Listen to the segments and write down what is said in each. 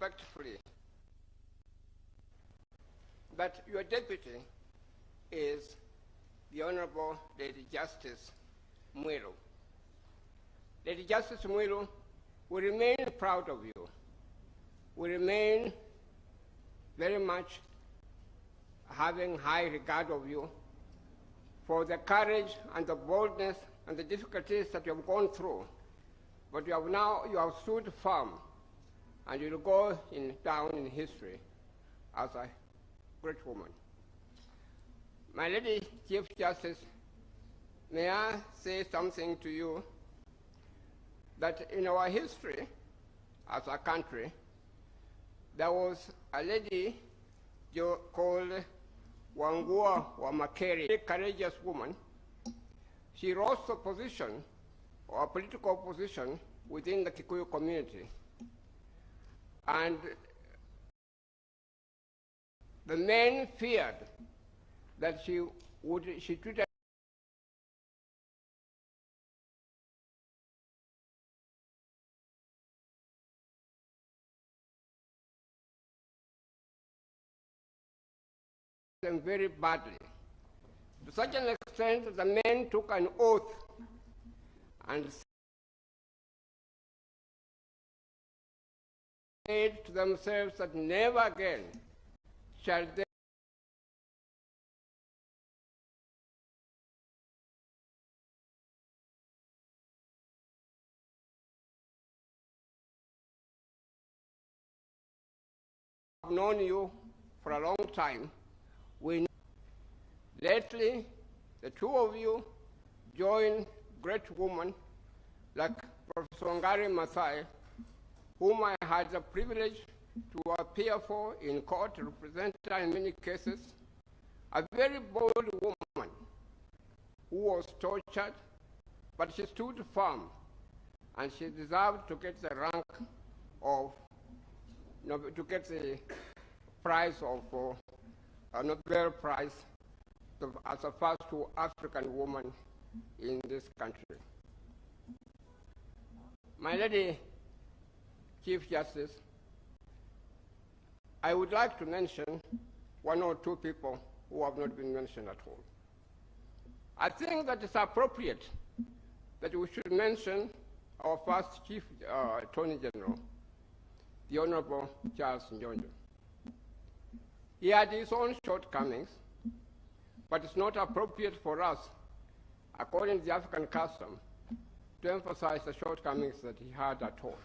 respectfully that your deputy is the Honorable Lady Justice Mwilu. Lady Justice Mwilu, we remain proud of you. We remain very much having high regard of you for the courage and the boldness and the difficulties that you have gone through. But you have stood firm, and you will go down in history as a great woman. My Lady Chief Justice, may I say something to you that in our history as a country, there was a lady called Wangua Wamakeri, a courageous woman. She rose to a position, or a political position, within the Kikuyu community. And the men feared that she treated them very badly, to such an extent that the men took an oath and said to themselves that never again shall they have known you for a long time. Lately, the two of you joined great women like Professor Wangari Maathai, whom I had the privilege to appear for in court to represent her in many cases, a very bold woman who was tortured, but she stood firm, and she deserved to get the rank of, to get the prize of a Nobel Prize as the first African woman in this country. My Lady Chief Justice, I would like to mention one or two people who have not been mentioned at all. I think that it's appropriate that we should mention our first Chief Attorney General, the Honorable Charles Njonjo. He had his own shortcomings, but it's not appropriate for us, according to the African custom, to emphasize the shortcomings that he had at all.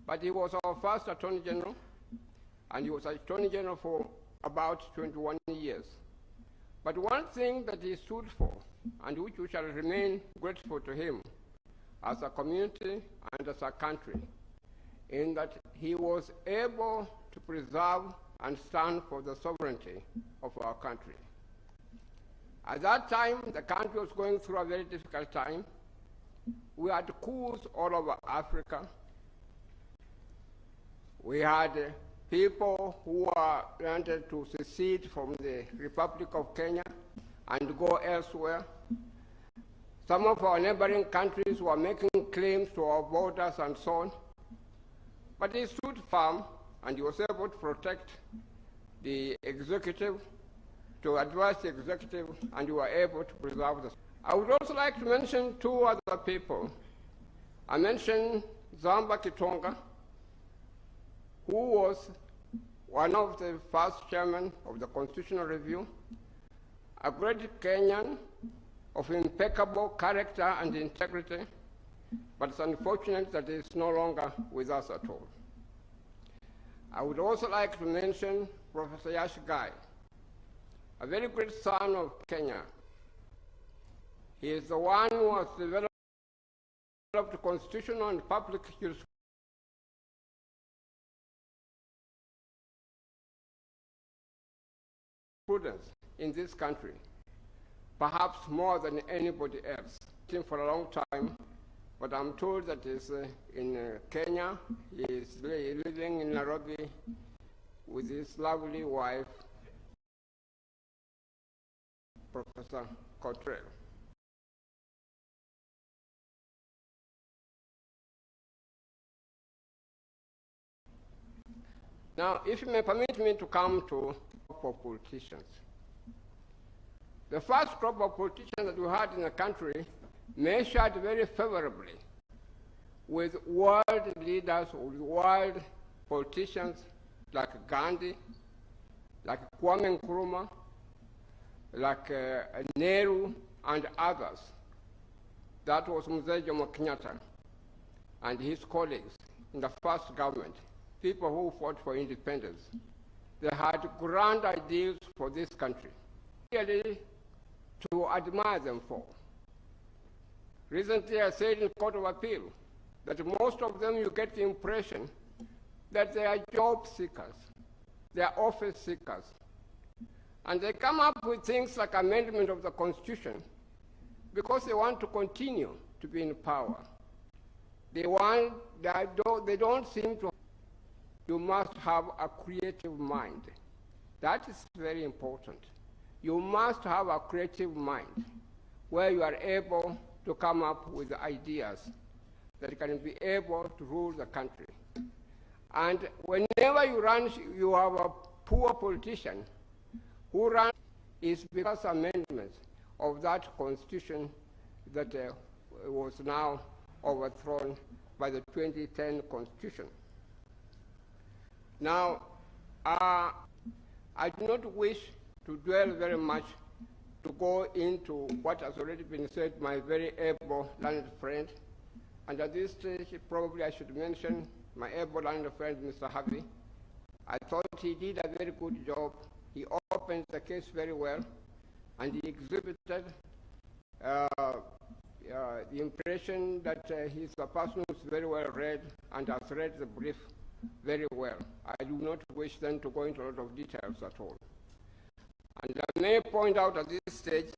But he was our first Attorney General, and he was Attorney General for about 21 years. But one thing that he stood for, and which we shall remain grateful to him as a community and as a country, in that he was able to preserve and stand for the sovereignty of our country. At that time, the country was going through a very difficult time. We had coups all over Africa. We had people who wanted to secede from the Republic of Kenya and go elsewhere. Some of our neighboring countries were making claims to our borders and so on. But he stood firm, and he was able to protect the executive, to advise the executive, and you were able to preserve this. I would also like to mention two other people. I mentioned Zamba Kitonga, who was one of the first chairmen of the Constitutional Review, a great Kenyan of impeccable character and integrity, but it's unfortunate that he is no longer with us at all. I would also like to mention Professor Yash Gai, a very great son of Kenya. He is the one who has developed constitutional and public jurisprudence in this country, perhaps more than anybody else. He's been for a long time, but I'm told that he's in Kenya. He is living in Nairobi with his lovely wife, Professor Cottrell. Now, if you may permit me to come to crop of politicians. The first crop of politicians that we had in the country measured very favorably with world leaders, with world politicians like Gandhi, like Kwame Nkrumah, like Nehru, and others. That was Mzee Jomo Kenyatta and his colleagues in the first government, people who fought for independence. They had grand ideals for this country, really to admire them for. Recently, I said in Court of Appeal that most of them, you get the impression that they are job seekers, they are office seekers. And they come up with things like amendment of the Constitution because they want to continue to be in power. They don't seem to. You must have a creative mind. That is very important. You must have a creative mind where you are able to come up with ideas that can be able to rule the country. And whenever you have a poor politician who runs, is because amendments of that constitution that was now overthrown by the 2010 constitution. Now, I do not wish to dwell very much to go into what has already been said by my very able learned friend. And at this stage, probably I should mention my able learned friend, Mr. Harvey. I thought he did a very good job. He opened the case very well, and he exhibited the impression that he's a person who's very well read and has read the brief very well. I do not wish then to go into a lot of details at all. And I may point out at this stage,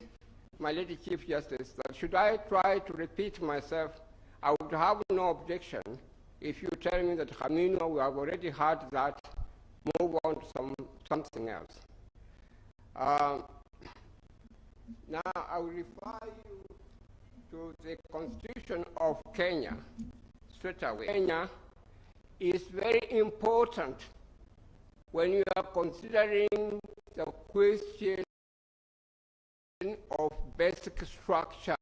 my Lady Chief Justice, that should I try to repeat myself, I would have no objection if you tell me that, Hamino, we have already heard that, move on to something else. Now, I will refer you to the Constitution of Kenya straight away. Kenya is very important when you are considering the question of basic structure